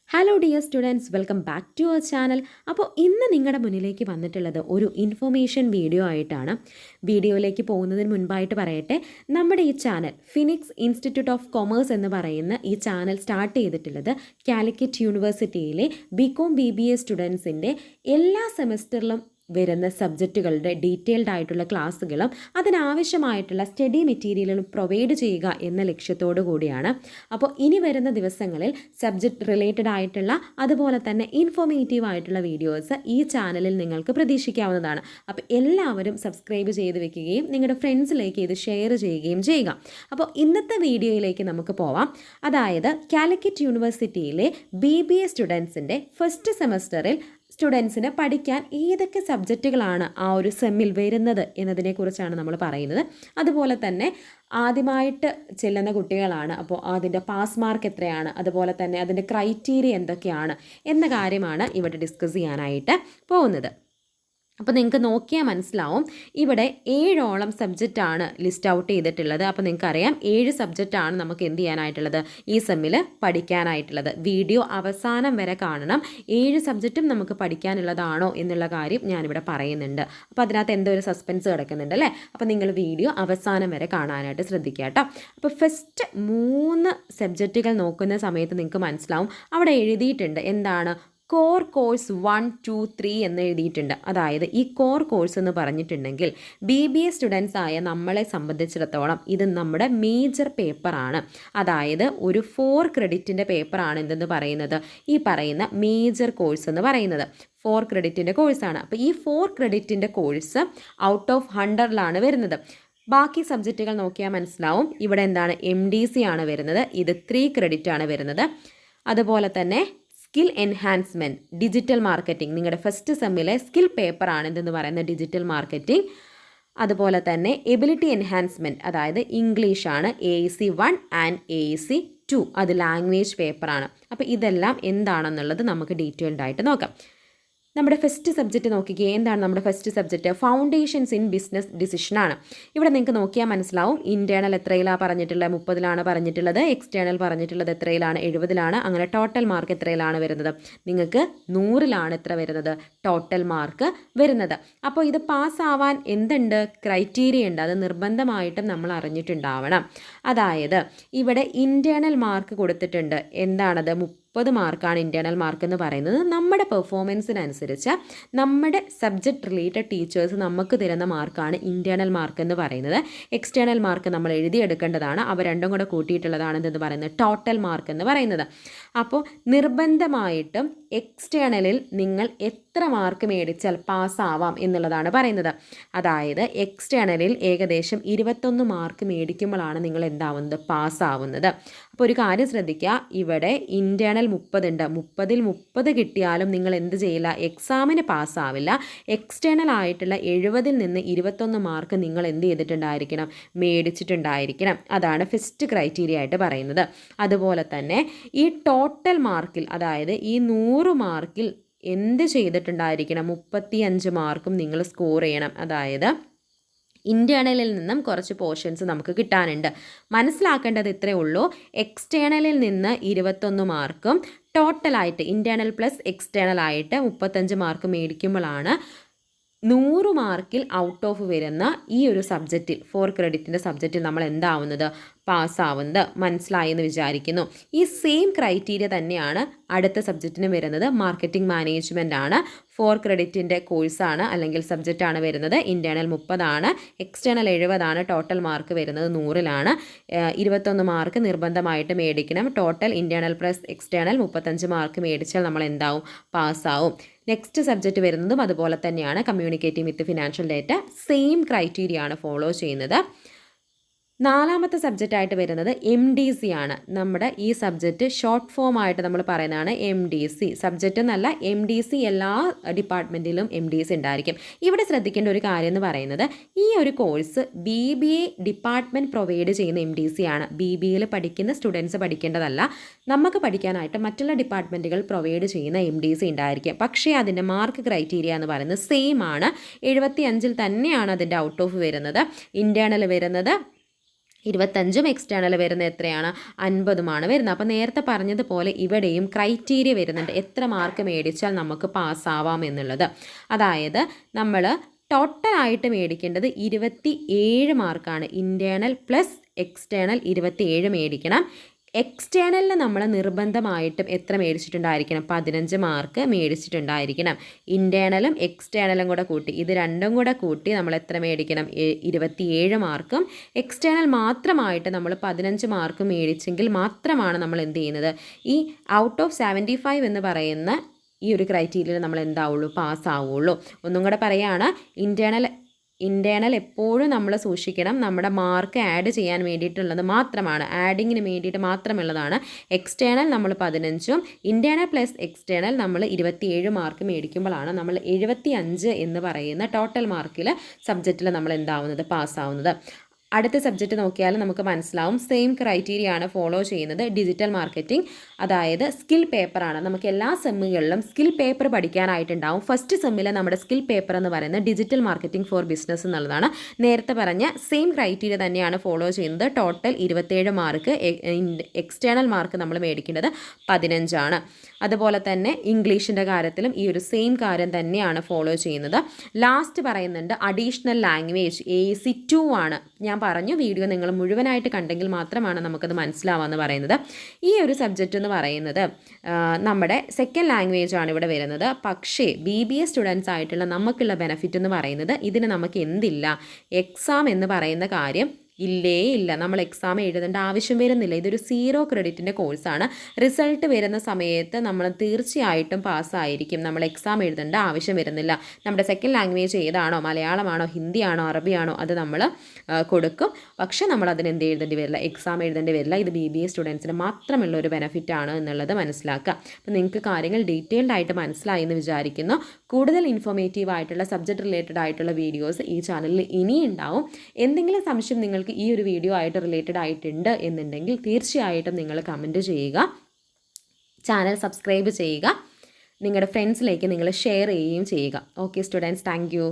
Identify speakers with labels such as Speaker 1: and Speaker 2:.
Speaker 1: Hello dear students, welcome back to our channel. അപ്പോൾ ഇന്ന് നിങ്ങളുടെ മുന്നിലേക്ക് വന്നിട്ടുള്ളത് ഒരു ഇൻഫർമേഷൻ വീഡിയോ ആയിട്ടാണ്. വീഡിയോയിലേക്ക് പോകുന്നതിന് മുൻപായിട്ട് പറയട്ടെ, നമ്മുടെ ഈ channel phoenix institute of commerce എന്ന് പറയുന്ന ഈ ചാനൽ സ്റ്റാർട്ട് ചെയ്തിട്ടുള്ളത് കാലിക്കറ്റ് യൂണിവേഴ്സിറ്റിയിലെ ബികോം BBA സ്റ്റുഡൻസിൻ്റെ എല്ലാ സെമസ്റ്ററിലും വരുന്ന സബ്ജക്റ്റുകളുടെ ഡീറ്റെയിൽഡ് ആയിട്ടുള്ള ക്ലാസ്സുകളും അതിനാവശ്യമായിട്ടുള്ള സ്റ്റഡി മെറ്റീരിയലുകളും പ്രൊവൈഡ് ചെയ്യുക എന്ന ലക്ഷ്യത്തോടു കൂടിയാണ്. അപ്പോൾ ഇനി വരുന്ന ദിവസങ്ങളിൽ സബ്ജക്റ്റ് റിലേറ്റഡ് ആയിട്ടുള്ള അതുപോലെ തന്നെ ഇൻഫോർമേറ്റീവ് ആയിട്ടുള്ള വീഡിയോസ് ഈ ചാനലിൽ നിങ്ങൾക്ക് പ്രതീക്ഷിക്കാവുന്നതാണ്. അപ്പോൾ എല്ലാവരും സബ്സ്ക്രൈബ് ചെയ്ത് വെക്കുകയും നിങ്ങളുടെ ഫ്രണ്ട്സിലേക്ക് ഇത് ഷെയർ ചെയ്യുകയും ചെയ്യുക. അപ്പോൾ ഇന്നത്തെ വീഡിയോയിലേക്ക് നമുക്ക് പോവാം. അതായത് കാലിക്കറ്റ് യൂണിവേഴ്സിറ്റിയിലെ BBA സ്റ്റുഡൻസിൻ്റെ ഫസ്റ്റ് സെമസ്റ്ററിൽ സ്റ്റുഡൻസിന് പഠിക്കാൻ ഏതൊക്കെ സബ്ജക്റ്റുകളാണ് ആ ഒരു സെമ്മിൽ വരുന്നത് എന്നതിനെക്കുറിച്ചാണ് നമ്മൾ പറയുന്നത്. അതുപോലെ തന്നെ ആദ്യമായിട്ട് ചെല്ലുന്ന കുട്ടികളാണ്, അപ്പോൾ അതിൻ്റെ പാസ് മാർക്ക് എത്രയാണ്, അതുപോലെ തന്നെ അതിൻ്റെ ക്രൈറ്റീരിയ എന്തൊക്കെയാണ് എന്ന കാര്യമാണ് ഇവിടെ ഡിസ്കസ് ചെയ്യാനായിട്ട് പോകുന്നത്. അപ്പോൾ നിങ്ങൾക്ക് നോക്കിയാൽ മനസ്സിലാവും, ഇവിടെ 7ഓളം സബ്ജക്റ്റാണ് ലിസ്റ്റ് ഔട്ട് ചെയ്തിട്ടുള്ളത്. അപ്പോൾ നിങ്ങൾക്കറിയാം 7 സബ്ജക്റ്റാണ് നമുക്ക് എന്ത് ചെയ്യാനായിട്ടുള്ളത്, ഈ സെമ്മിൽ പഠിക്കാനായിട്ടുള്ളത്. വീഡിയോ അവസാനം വരെ കാണണം. 7 സബ്ജക്റ്റും നമുക്ക് പഠിക്കാനുള്ളതാണോ എന്നുള്ള കാര്യം ഞാനിവിടെ പറയുന്നുണ്ട്. അപ്പോൾ അതിനകത്ത് എന്തോ ഒരു സസ്പെൻസ് കിടക്കുന്നുണ്ട് അല്ലേ. അപ്പോൾ നിങ്ങൾ വീഡിയോ അവസാനം വരെ കാണാനായിട്ട് ശ്രദ്ധിക്കുക കേട്ടോ. അപ്പോൾ ഫസ്റ്റ് 3 സബ്ജക്റ്റുകൾ നോക്കുന്ന സമയത്ത് നിങ്ങൾക്ക് മനസ്സിലാവും, അവിടെ എഴുതിയിട്ടുണ്ട് എന്താണ്, കോർ കോഴ്സ് 1, 2, 3 എന്ന് എഴുതിയിട്ടുണ്ട്. അതായത് ഈ കോർ കോഴ്സ് എന്ന് പറഞ്ഞിട്ടുണ്ടെങ്കിൽ BBA സ്റ്റുഡൻസ് ആയ നമ്മളെ സംബന്ധിച്ചിടത്തോളം ഇത് നമ്മുടെ മേജർ പേപ്പറാണ്. അതായത് ഒരു 4 ക്രെഡിറ്റിൻ്റെ പേപ്പറാണ് എന്തെന്ന് പറയുന്നത്, ഈ പറയുന്ന മേജർ കോഴ്സ് എന്ന് പറയുന്നത് 4 ക്രെഡിറ്റിൻ്റെ കോഴ്സാണ്. അപ്പോൾ ഈ 4 ക്രെഡിറ്റിൻ്റെ കോഴ്സ് ഔട്ട് ഓഫ് 100ലാണ് വരുന്നത്. ബാക്കി സബ്ജക്റ്റുകൾ നോക്കിയാൽ മനസ്സിലാവും, ഇവിടെ എന്താണ് MDC ആണ് വരുന്നത്, ഇത് 3 ക്രെഡിറ്റ് ആണ് വരുന്നത്. അതുപോലെ തന്നെ സ്കിൽ എൻഹാൻസ്മെൻറ്റ്, ഡിജിറ്റൽ മാർക്കറ്റിംഗ്, നിങ്ങളുടെ ഫസ്റ്റ് സെമ്മിലെ സ്കിൽ പേപ്പറാണ് എന്തെന്ന് പറയുന്നത് ഡിജിറ്റൽ മാർക്കറ്റിംഗ്. അതുപോലെ തന്നെ എബിലിറ്റി എൻഹാൻസ്മെൻറ്റ്, അതായത് ഇംഗ്ലീഷാണ് AEC 1 ആൻഡ് AEC 2, അത് ലാംഗ്വേജ് പേപ്പറാണ്. അപ്പോൾ ഇതെല്ലാം എന്താണെന്നുള്ളത് നമുക്ക് ഡീറ്റെയിൽഡ് ആയിട്ട് നോക്കാം. നമ്മുടെ ഫസ്റ്റ് സബ്ജക്റ്റ് നോക്കിക്കേ, എന്താണ് നമ്മുടെ first subject, foundations in business ഡിസിഷനാണ്. ഇവിടെ നിങ്ങൾക്ക് നോക്കിയാൽ മനസ്സിലാവും, ഇൻറ്റേർണൽ എത്രയിലാണ് പറഞ്ഞിട്ടുള്ളത്, 30ലാണ് പറഞ്ഞിട്ടുള്ളത്. എക്സ്റ്റേണൽ പറഞ്ഞിട്ടുള്ളത് എത്രയിലാണ്, 70ലാണ്. അങ്ങനെ ടോട്ടൽ മാർക്ക് എത്രയിലാണ് വരുന്നത്, നിങ്ങൾക്ക് 100ലാണ് എത്ര വരുന്നത്, ടോട്ടൽ മാർക്ക് വരുന്നത്. അപ്പോൾ ഇത് പാസ്സാവാൻ എന്തുണ്ട്, ക്രൈറ്റീരിയ ഉണ്ട്, അത് നിർബന്ധമായിട്ടും നമ്മൾ അറിഞ്ഞിട്ടുണ്ടാവണം. അതായത് ഇവിടെ ഇൻറ്റേർണൽ മാർക്ക് കൊടുത്തിട്ടുണ്ട്, എന്താണത്, 30 മാർക്കാണ് ഇൻറ്റേർണൽ മാർക്ക് എന്ന് പറയുന്നത്. നമ്മുടെ പെർഫോമൻസിനനുസരിച്ച് നമ്മുടെ സബ്ജക്റ്റ് റിലേറ്റഡ് ടീച്ചേഴ്സ് നമുക്ക് തരുന്ന മാർക്കാണ് ഇൻറ്റേർണൽ മാർക്ക് എന്ന് പറയുന്നത്. എക്സ്റ്റേണൽ മാർക്ക് നമ്മൾ എഴുതിയെടുക്കേണ്ടതാണ്, അവ രണ്ടും കൂടെ കൂട്ടിയിട്ടുള്ളതാണ് എന്ന് പറയുന്നത് ടോട്ടൽ മാർക്ക് എന്ന് പറയുന്നത്. അപ്പോൾ നിർബന്ധമായിട്ടും എക്സ്റ്റേണലിൽ നിങ്ങൾ എത്ര മാർക്ക് മേടിച്ചാൽ പാസ്സാവാം എന്നുള്ളതാണ് പറയുന്നത്. അതായത് എക്സ്റ്റേണലിൽ ഏകദേശം 21 മാർക്ക് മേടിക്കുമ്പോഴാണ് നിങ്ങൾ എന്താവുന്നത്, പാസ്സാവുന്നത്. അപ്പോൾ ഒരു കാര്യം ശ്രദ്ധിക്കുക, ഇവിടെ ഇൻറ്റേർണൽ 30 ഉണ്ട്, 30ൽ 30 കിട്ടിയാലും നിങ്ങൾ എന്ത് ചെയ്യില്ല, എക്സാമിന് പാസ്സാവില്ല. എക്സ്റ്റേണൽ ആയിട്ടുള്ള 70ൽ നിന്ന് 21 മാർക്ക് നിങ്ങൾ എന്ത് ചെയ്തിട്ടുണ്ടായിരിക്കണം, മേടിച്ചിട്ടുണ്ടായിരിക്കണം. അതാണ് ഫസ്റ്റ് ക്രൈറ്റീരിയ ആയിട്ട് പറയുന്നത്. അതുപോലെ തന്നെ ഈ ടോട്ടൽ മാർക്കിൽ, അതായത് ഈ 100 മാർക്കിൽ എന്ത് ചെയ്തിട്ടുണ്ടായിരിക്കണം, 35 മാർക്കും നിങ്ങൾ സ്കോർ ചെയ്യണം. അതായത് ഇൻറ്റേർണലിൽ നിന്നും കുറച്ച് പോർഷൻസ് നമുക്ക് കിട്ടാനുണ്ട്. മനസ്സിലാക്കേണ്ടത് ഇത്രയേ ഉള്ളൂ, എക്സ്റ്റേണലിൽ നിന്ന് 21 മാർക്കും ടോട്ടലായിട്ട് ഇൻറ്റേർണൽ പ്ലസ് എക്സ്റ്റേണൽ ആയിട്ട് 35 മാർക്ക് മേടിക്കുമ്പോഴാണ് 100 മാർക്കിൽ ഔട്ട് ഓഫ് വരുന്ന ഈ ഒരു സബ്ജക്റ്റിൽ 4 ക്രെഡിറ്റിൻ്റെ സബ്ജക്റ്റിൽ നമ്മൾ എന്താവുന്നത്, പാസ്സാവുന്നത്. മനസ്സിലായി എന്ന് വിചാരിക്കുന്നു. ഈ സെയിം ക്രൈറ്റീരിയ തന്നെയാണ് അടുത്ത സബ്ജക്റ്റിന് വരുന്നത്. മാർക്കറ്റിംഗ് മാനേജ്മെൻ്റ് ആണ്, 4 ക്രെഡിറ്റിൻ്റെ കോഴ്സാണ് അല്ലെങ്കിൽ സബ്ജക്റ്റാണ് വരുന്നത്. ഇൻറ്റേർണൽ 30 ആണ്, എക്സ്റ്റേണൽ 70 ആണ്, ടോട്ടൽ മാർക്ക് വരുന്നത് 100ലാണ്. 21 മാർക്ക് നിർബന്ധമായിട്ട് മേടിക്കണം. Total internal plus external 35 mark മേടിച്ചാൽ നമ്മൾ എന്താവും, പാസ്സാവും. നെക്സ്റ്റ് സബ്ജക്റ്റ് വരുന്നതും അതുപോലെ തന്നെയാണ്, കമ്മ്യൂണിക്കേറ്റിംഗ് വിത്ത് ഫിനാൻഷ്യൽ ഡേറ്റ. സെയിം ക്രൈറ്റീരിയ ആണ് ഫോളോ ചെയ്യുന്നത്. 4ാമത്തെ സബ്ജക്റ്റായിട്ട് വരുന്നത് MDC ആണ്. നമ്മുടെ ഈ സബ്ജക്റ്റ് ഷോർട്ട് ഫോം ആയിട്ട് നമ്മൾ പറയുന്നതാണ് MDC. സബ്ജക്റ്റ് എന്നല്ല, MDC എല്ലാ ഡിപ്പാർട്ട്മെൻറ്റിലും MDC ഉണ്ടായിരിക്കും. ഇവിടെ ശ്രദ്ധിക്കേണ്ട ഒരു കാര്യം എന്ന് പറയുന്നത്, ഈ ഒരു കോഴ്സ് BBA ഡിപ്പാർട്ട്മെൻറ്റ് പ്രൊവൈഡ് ചെയ്യുന്ന MDC ആണ്. BBAയിൽ പഠിക്കുന്ന സ്റ്റുഡൻസ് പഠിക്കേണ്ടതല്ല, നമുക്ക് പഠിക്കാനായിട്ട് മറ്റുള്ള ഡിപ്പാർട്ട്മെൻറ്റുകൾ പ്രൊവൈഡ് ചെയ്യുന്ന MDC ഉണ്ടായിരിക്കും. പക്ഷേ അതിൻ്റെ മാർക്ക് ക്രൈറ്റീരിയ എന്ന് പറയുന്നത് സെയിം ആണ്. 75ൽ തന്നെയാണ് അതിൻ്റെ ഔട്ട് ഓഫ് വരുന്നത്. ഇൻറ്റേർണൽ വരുന്നത് 25ഉം എക്സ്റ്റേണൽ വരുന്നത് എത്രയാണ് 50ഉമാണ് വരുന്നത്. അപ്പോൾ നേരത്തെ പറഞ്ഞതുപോലെ ഇവിടെയും ക്രൈറ്റീരിയ വരുന്നുണ്ട്, എത്ര മാർക്ക് മേടിച്ചാൽ നമുക്ക് പാസ്സാവാം എന്നുള്ളത്. അതായത് നമ്മൾ ടോട്ടലായിട്ട് മേടിക്കേണ്ടത് 27 മാർക്കാണ്. ഇൻറ്റേർണൽ പ്ലസ് എക്സ്റ്റേണൽ 27 മേടിക്കണം. എക്സ്റ്റേണലിന് നമ്മൾ നിർബന്ധമായിട്ടും എത്ര മേടിച്ചിട്ടുണ്ടായിരിക്കണം? 15 മാർക്ക് മേടിച്ചിട്ടുണ്ടായിരിക്കണം. ഇൻറ്റേർണലും എക്സ്റ്റേണലും കൂടെ കൂട്ടി, ഇത് രണ്ടും കൂടെ കൂട്ടി നമ്മൾ എത്ര മേടിക്കണം? 27 മാർക്കും. എക്സ്റ്റേണൽ മാത്രമായിട്ട് നമ്മൾ 15 മാർക്ക് മേടിച്ചെങ്കിൽ മാത്രമാണ് നമ്മൾ എന്ത് ചെയ്യുന്നത്, ഈ ഔട്ട് ഓഫ് 75 എന്ന് പറയുന്ന ഈ ഒരു ക്രൈറ്റീരിയയിൽ നമ്മൾ എന്താവുള്ളൂ, പാസ്സാവുള്ളൂ. ഒന്നും കൂടെ പറയുകയാണ്, ഇൻറ്റേർണൽ എപ്പോഴും നമ്മൾ സൂക്ഷിക്കണം, നമ്മുടെ മാർക്ക് ആഡ് ചെയ്യാൻ വേണ്ടിയിട്ടുള്ളത് മാത്രമാണ്, ആഡിങ്ങിന് വേണ്ടിയിട്ട് മാത്രമുള്ളതാണ്. എക്സ്റ്റേണൽ നമ്മൾ 15ഉം ഇൻറ്റേർണൽ പ്ലസ് എക്സ്റ്റേണൽ നമ്മൾ 27 മാർക്ക് മേടിക്കുമ്പോഴാണ് നമ്മൾ 75 എന്ന് പറയുന്ന ടോട്ടൽ മാർക്കിൽ സബ്ജക്റ്റിൽ നമ്മൾ എന്താവുന്നത്, പാസ്സാവുന്നത്. അടുത്ത സബ്ജക്റ്റ് നോക്കിയാൽ നമുക്ക് മനസ്സിലാവും, സെയിം ക്രൈറ്റീരിയ ആണ് ഫോളോ ചെയ്യുന്നത്. ഡിജിറ്റൽ മാർക്കറ്റിംഗ്, അതായത് സ്കിൽ പേപ്പറാണ്. നമുക്ക് എല്ലാ സെമ്മുകളിലും സ്കിൽ പേപ്പർ പഠിക്കാനായിട്ടുണ്ടാവും. ഫസ്റ്റ് സെമ്മിൽ നമ്മുടെ സ്കിൽ പേപ്പർ എന്ന് പറയുന്നത് ഡിജിറ്റൽ മാർക്കറ്റിംഗ് ഫോർ ബിസിനസ് എന്നുള്ളതാണ്. നേരത്തെ പറഞ്ഞ സെയിം ക്രൈറ്റീരിയ തന്നെയാണ് ഫോളോ ചെയ്യുന്നത്. ടോട്ടൽ 27 മാർക്ക്, എക്സ്റ്റേണൽ മാർക്ക് നമ്മൾ മേടിക്കേണ്ടത് 15 ആണ്. അതുപോലെ തന്നെ ഇംഗ്ലീഷിൻ്റെ കാര്യത്തിലും ഈ ഒരു സെയിം കാര്യം തന്നെയാണ് ഫോളോ ചെയ്യുന്നത്. ലാസ്റ്റ് പറയുന്നുണ്ട് അഡീഷണൽ ലാംഗ്വേജ് AC2 ആണ്. ഞാൻ പറഞ്ഞു, വീഡിയോ നിങ്ങൾ മുഴുവനായിട്ട് കണ്ടെങ്കിൽ മാത്രമാണ് നമുക്കത് മനസ്സിലാവാമെന്ന് പറയുന്നത്. ഈ ഒരു സബ്ജക്റ്റ് എന്ന് പറയുന്നത് നമ്മുടെ സെക്കൻഡ് ലാംഗ്വേജ് ആണ് ഇവിടെ വരുന്നത്. പക്ഷേ BBA സ്റ്റുഡൻസ് ആയിട്ടുള്ള നമുക്കുള്ള ബെനിഫിറ്റ് എന്ന് പറയുന്നത്, ഇതിന് നമുക്ക് എന്തില്ല, എക്സാം എന്ന് പറയുന്ന കാര്യം ഇല്ല. നമ്മൾ എക്സാം എഴുതേണ്ട ആവശ്യം വരുന്നില്ല. ഇതൊരു 0 ക്രെഡിറ്റിൻ്റെ കോഴ്സാണ്. റിസൾട്ട് വരുന്ന സമയത്ത് നമ്മൾ തീർച്ചയായിട്ടും പാസ്സായിരിക്കും. നമ്മൾ എക്സാം എഴുതേണ്ട ആവശ്യം വരുന്നില്ല. നമ്മുടെ സെക്കൻഡ് ലാംഗ്വേജ് ഏതാണോ, മലയാളമാണോ, ഹിന്ദിയാണോ, അറബിയാണോ, അത് നമ്മൾ കൊടുക്കും. പക്ഷേ നമ്മൾ അതിന് എന്ത് എഴുതേണ്ടി വരില്ല, എക്സാം എഴുതേണ്ടി വരില്ല. ഇത് BBA സ്റ്റുഡൻസിന് മാത്രമുള്ള ഒരു ബെനിഫിറ്റ് ആണ് എന്നുള്ളത് മനസ്സിലാക്കുക. അപ്പോൾ നിങ്ങൾക്ക് കാര്യങ്ങൾ ഡീറ്റെയിൽഡ് ആയിട്ട് മനസ്സിലായി എന്ന് വിചാരിക്കുന്നു. കൂടുതൽ ഇൻഫോർമേറ്റീവ് ആയിട്ടുള്ള സബ്ജക്റ്റ് റിലേറ്റഡ് ആയിട്ടുള്ള വീഡിയോസ് ഈ ചാനലിൽ ഇനിയും ഉണ്ടാവും. എന്തെങ്കിലും സംശയം നിങ്ങൾക്ക് ഈ ഒരു വീഡിയോ ആയിട്ട് റിലേറ്റഡ് ആയിട്ടുണ്ട് എന്നുണ്ടെങ്കിൽ തീർച്ചയായിട്ടും നിങ്ങൾ കമൻറ്റ് ചെയ്യുക, ചാനൽ സബ്സ്ക്രൈബ് ചെയ്യുക, നിങ്ങളുടെ ഫ്രണ്ട്സിലേക്ക് നിങ്ങൾ ഷെയർ ചെയ്യുകയും ചെയ്യുക. Okay students, thank you.